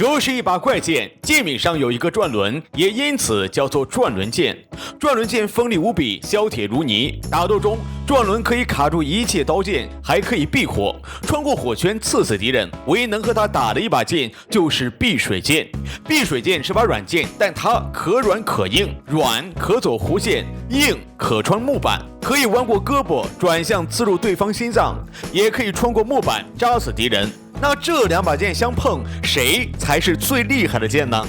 这是一把怪剑，剑柄上有一个转轮，也因此叫做转轮剑。转轮剑锋利无比，削铁如泥。打斗中，转轮可以卡住一切刀剑，还可以避火，穿过火圈刺死敌人。唯一能和他打的一把剑就是碧水剑。碧水剑是把软剑，但它可软可硬，软可走弧线，硬可穿木板，可以弯过胳膊转向刺入对方心脏，也可以穿过木板扎死敌人。那这两把剑相碰，谁才是最厉害的剑呢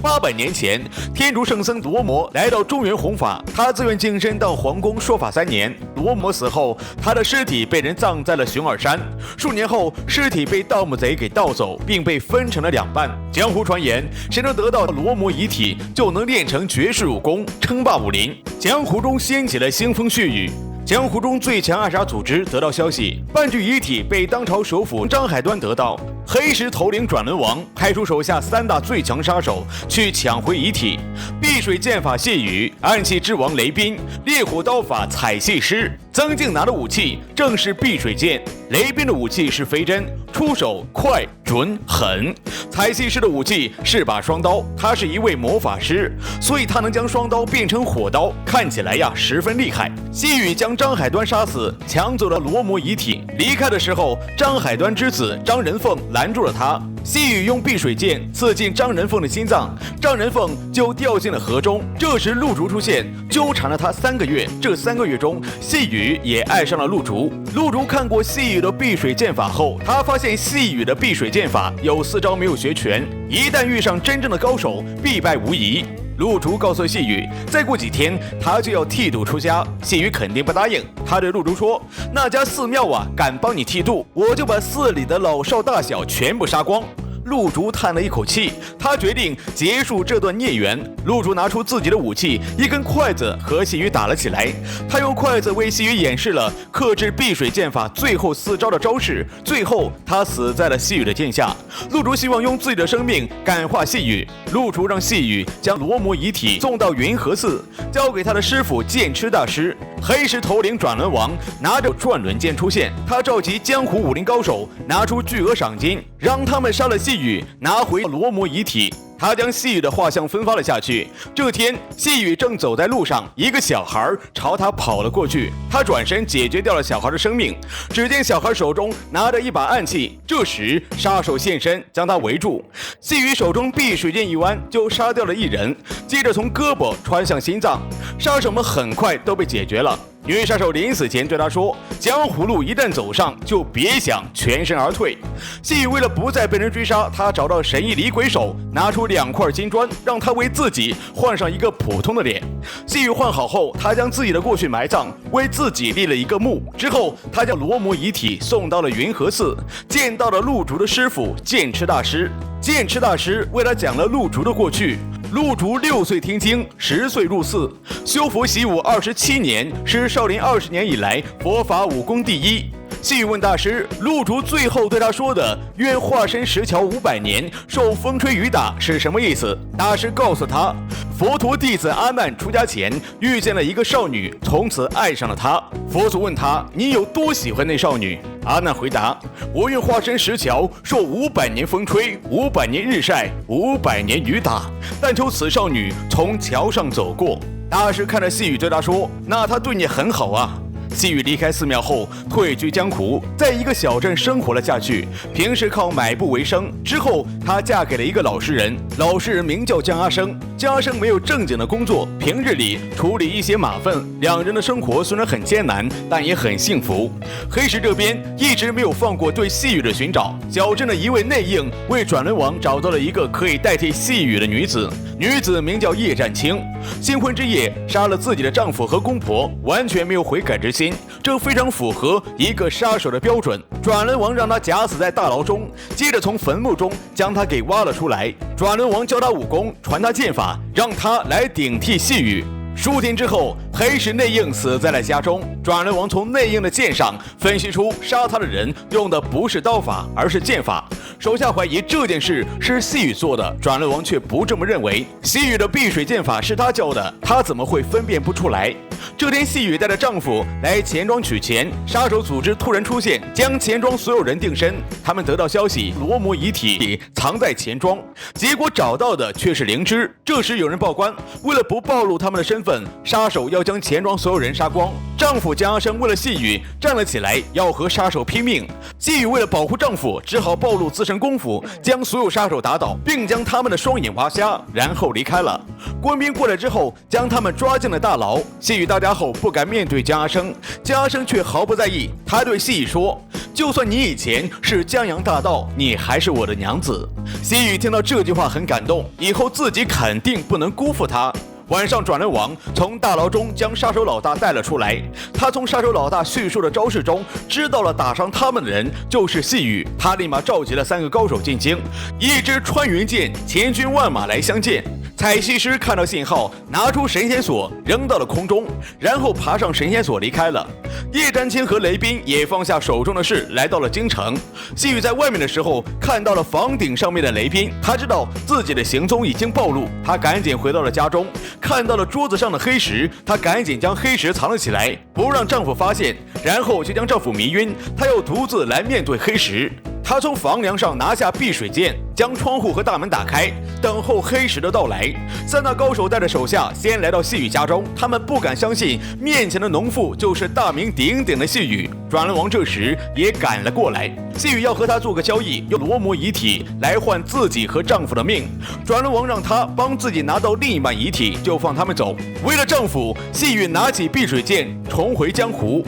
？800年前，天竺圣僧罗摩来到中原弘法，他自愿净身到皇宫说法3年。罗摩死后，他的尸体被人葬在了熊耳山。数年后，尸体被盗墓贼给盗走，并被分成了2半。江湖传言，谁能得到罗摩遗体，就能练成绝世武功，称霸武林。江湖中掀起了腥风血雨。江湖中最强暗杀组织得到消息，半具遗体被当朝首辅张海端得到。黑石头领转轮王派出手下3大最强杀手去抢回遗体。碧水剑法谢宇，暗器之王雷斌，烈火刀法采细师。曾静拿的武器正是碧水剑，雷斌的武器是飞针，出手快准狠。采细师的武器是把双刀，他是一位魔法师，所以他能将双刀变成火刀，看起来十分厉害。西宇将张海端杀死，抢走了罗摩遗体。离开的时候，张海端之子张仁凤拦住了他。西宇用碧水剑刺进张仁凤的心脏，张仁凤就掉进了河中。这时陆竹出现，纠缠了他3个月。这3个月中，细雨也爱上了陆竹。陆竹看过细雨的碧水剑法后，他发现细雨的碧水剑法有4招没有学全，一旦遇上真正的高手，必败无疑。陆竹告诉细雨，再过几天他就要剃度出家。细雨肯定不答应，他对陆竹说：“那家寺庙敢帮你剃度，我就把寺里的老少大小全部杀光。”陆竹叹了一口气，他决定结束这段孽缘。陆竹拿出自己的武器，一根筷子和细雨打了起来。他用筷子为细雨演示了克制碧水剑法最后4招的招式，最后他死在了细雨的剑下。陆竹希望用自己的生命感化细雨。陆竹让细雨将罗摩遗体送到云和寺，交给他的师傅剑痴大师。黑石头领转轮王拿着转轮剑出现，他召集江湖武林高手，拿出巨额赏金，让他们杀了细雨，拿回罗摩遗体。他将细雨的画像分发了下去。这天，细雨正走在路上，一个小孩朝他跑了过去。他转身解决掉了小孩的生命。只见小孩手中拿着一把暗器，这时杀手现身，将他围住。细雨手中碧水剑一弯，就杀掉了1人，接着从胳膊穿向心脏。杀手们很快都被解决了。女杀手临死前对他说：“江湖路一旦走上，就别想全身而退。”细雨为了不再被人追杀，他找到神医李鬼手，拿出2块金砖，让他为自己换上一个普通的脸。细雨换好后，他将自己的过去埋葬，为自己立了一个墓。之后，他将罗摩遗体送到了云和寺，见到了陆竹的师傅剑痴大师。剑痴大师为他讲了陆竹的过去。陆竹6岁听经，10岁入寺，修佛习武27年，是少林20年以来佛法武功第一。细雨问大师，陆竹最后对他说的“愿化身石桥500年，受风吹雨打”是什么意思？大师告诉他，佛陀弟子阿难出家前遇见了一个少女，从此爱上了她。佛祖问他：“你有多喜欢那少女？”阿难回答：“我愿化身石桥，受500年风吹，500年日晒，500年雨打，但求此少女从桥上走过。”大师看着细雨对他说：“那她对你很好啊。”细雨离开寺庙后，退居江湖，在一个小镇生活了下去，平时靠买布为生。之后，她嫁给了一个老实人，老实人名叫江阿生。江阿生没有正经的工作，平日里处理一些马粪。2人的生活虽然很艰难，但也很幸福。黑石这边一直没有放过对细雨的寻找，小镇的一位内应为转轮王找到了一个可以代替细雨的女子。女子名叫叶战青，新婚之夜杀了自己的丈夫和公婆，完全没有悔改之心，这非常符合一个杀手的标准。转轮王让他假死在大牢中，接着从坟墓中将他给挖了出来。转轮王教他武功，传他剑法，让他来顶替细雨。数天之后，黑石内应死在了家中。转轮王从内应的剑上分析出杀他的人用的不是刀法，而是剑法。手下怀疑这件事是细雨做的，转轮王却不这么认为。细雨的碧水剑法是他教的，他怎么会分辨不出来？这天，细雨带着丈夫来钱庄取钱，杀手组织突然出现，将钱庄所有人定身。他们得到消息，罗摩遗体藏在钱庄，结果找到的却是灵芝。这时有人报官，为了不暴露他们的身份，杀手要将钱庄所有人杀光。丈夫江阿生为了细雨站了起来，要和杀手拼命。细雨为了保护丈夫，只好暴露自身功夫，将所有杀手打倒，并将他们的双眼挖瞎，然后离开了。官兵过来之后，将他们抓进了大牢。细雨到家后不敢面对江阿生，江阿生却毫不在意。他对细雨说：“就算你以前是江洋大盗，你还是我的娘子。”细雨听到这句话很感动，以后自己肯定不能辜负她。晚上，转轮王从大牢中将杀手老大带了出来。他从杀手老大叙述的招式中知道了打伤他们的人就是细雨。他立马召集了3个高手进京，一支穿云箭，千军万马来相见。采西施看到信号，拿出神仙锁扔到了空中，然后爬上神仙锁离开了。叶占清和雷斌也放下手中的事，来到了京城。细雨在外面的时候看到了房顶上面的雷斌，他知道自己的行踪已经暴露，他赶紧回到了家中，看到了桌子上的黑石，他赶紧将黑石藏了起来，不让丈夫发现，然后就将丈夫迷晕，他要独自来面对黑石。他从房梁上拿下碧水剑，将窗户和大门打开，等候黑石的到来。3大高手带着手下先来到细雨家中，他们不敢相信面前的农妇就是大名鼎鼎的细雨。转轮王这时也赶了过来，细雨要和他做个交易，用罗摩遗体来换自己和丈夫的命。转轮王让他帮自己拿到另一半遗体，就放他们走。为了丈夫，细雨拿起碧水剑重回江湖。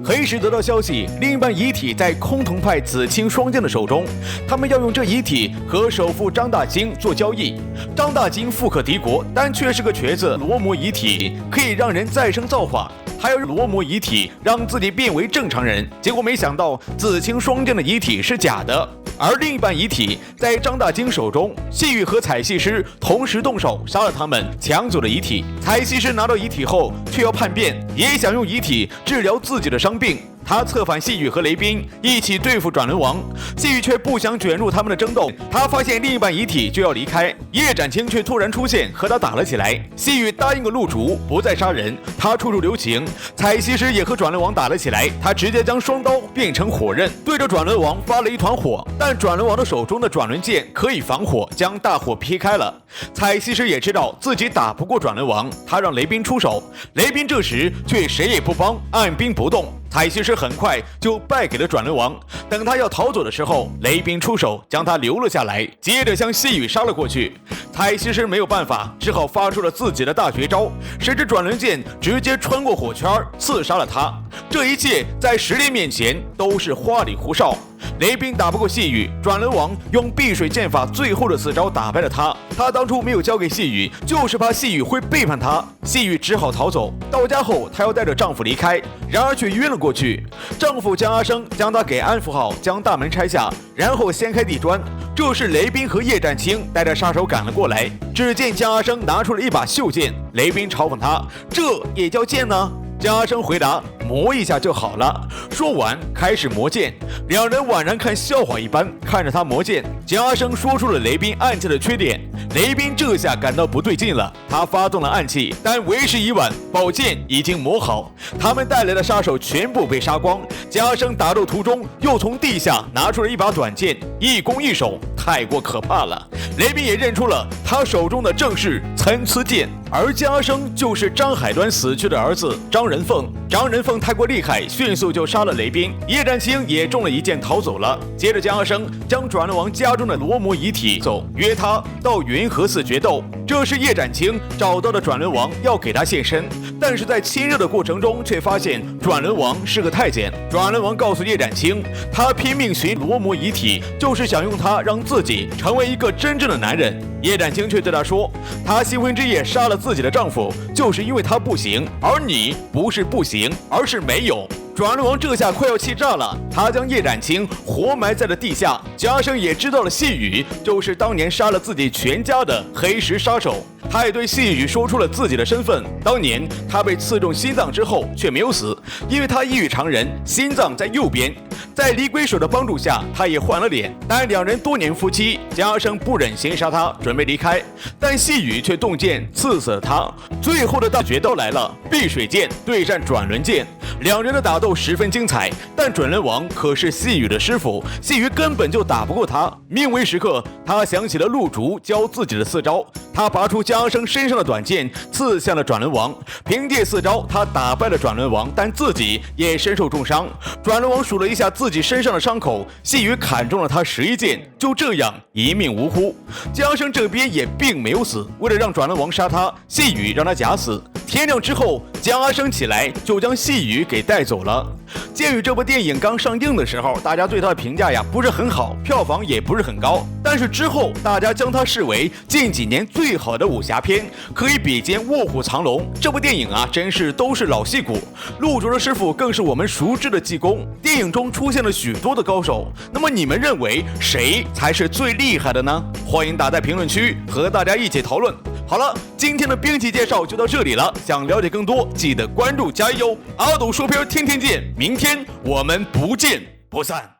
黑石得到消息，另一半遗体在崆峒派紫青双剑的手中，他们要用这遗体和首富张大京做交易。张大京富可敌国，但却是个瘸子。罗摩遗体可以让人再生造化，还要罗摩遗体让自己变为正常人。结果没想到紫青双剑的遗体是假的，而另一半遗体在张大京手中。细雨和采西施同时动手杀了他们，抢走了遗体。采西施拿到遗体后却要叛变，也想用遗体治疗自己的伤病。他策反细雨和雷斌一起对付转轮王，细雨却不想卷入他们的争斗。他发现另一半遗体就要离开，叶展清却突然出现，和他打了起来。细雨答应了陆竹，不再杀人，他处处留情。采西施也和转轮王打了起来，他直接将双刀变成火刃，对着转轮王发了一团火。但转轮王的手中的转轮剑可以防火，将大火劈开了。采西施也知道自己打不过转轮王，他让雷斌出手。雷斌这时却谁也不帮，按兵不动。采西施很快就败给了转轮王。等他要逃走的时候，雷斌出手将他留了下来，接着将细雨杀了过去。采西施没有办法，只好发出了自己的大绝招，谁知转轮剑直接穿过火圈，刺杀了他。这一切在实力面前都是花里胡哨。雷斌打不过细雨，转轮王用碧水剑法最后的4招打败了他。他当初没有交给细雨，就是怕细雨会背叛他。细雨只好逃走。到家后，她要带着丈夫离开，然而却晕了过去。丈夫江阿生将她给安抚好，将大门拆下，然后掀开地砖。这时雷斌和叶占清带着杀手赶了过来。只见江阿生拿出了一把袖剑，雷斌嘲讽他：“这也叫剑呢？”江阿生回答：“磨一下就好了。”说完开始磨剑，两人宛然看笑话一般看着他磨剑。江阿生说出了雷斌暗器的缺点，雷斌这下感到不对劲了，他发动了暗器，但为时已晚，宝剑已经磨好，他们带来的杀手全部被杀光。江阿生打斗途中又从地下拿出了一把短剑，一攻一守，太过可怕了。雷斌也认出了他手中的正是参差剑，而江阿生就是张海端死去的儿子张仁凤。张仁凤太过厉害，迅速就杀了雷斌。叶占清也中了一箭逃走了。接着江阿生将转轮王家中的罗摩遗体走，约他到云和寺决斗。这时叶展清找到了转轮王，要给他献身，但是在亲热的过程中却发现转轮王是个太监。转轮王告诉叶展清，他拼命寻罗摩遗体，就是想用他让自己成为一个真正的男人。叶展清却对他说，他新婚之夜杀了自己的丈夫，就是因为他不行，而你不是不行，而是没有。转轮王这下快要气炸了，他将叶展清活埋在了地下。江阿生也知道了细雨就是当年杀了自己全家的黑石杀手，他也对细雨说出了自己的身份。当年他被刺中心脏之后却没有死，因为他异于常人，心脏在右边。在李鬼手的帮助下，他也换了脸，但两人多年夫妻，江阿生不忍心杀他，准备离开，但细雨却动剑刺死了他。最后的大决斗来了，碧水剑对战转轮剑，两人的打斗十分精彩，但转轮王可是细雨的师傅，细雨根本就打不过他。命危时刻，他想起了陆竹教自己的4招，他拔出江阿生身上的短剑，刺向了转轮王。凭借4招，他打败了转轮王，但自己也身受重伤。转轮王数了一下自己身上的伤口，细雨砍中了他11剑，就这样一命呜呼。江阿生这边也并没有死，为了让转轮王杀他，细雨让他假死。天亮之后，江阿生起来就将细雨给带走了。剑雨这部电影刚上映的时候，大家对他的评价不是很好，票房也不是很高。但是之后大家将它视为近几年最好的武侠片，可以比肩《卧虎藏龙》。这部电影真是都是老戏骨，陆竹的师傅更是我们熟知的济公。电影中出现了许多的高手，那么你们认为谁才是最厉害的呢？欢迎打在评论区和大家一起讨论。好了，今天的兵器介绍就到这里了。想了解更多，记得关注加油！阿斗说片天天见，明天我们不见不散。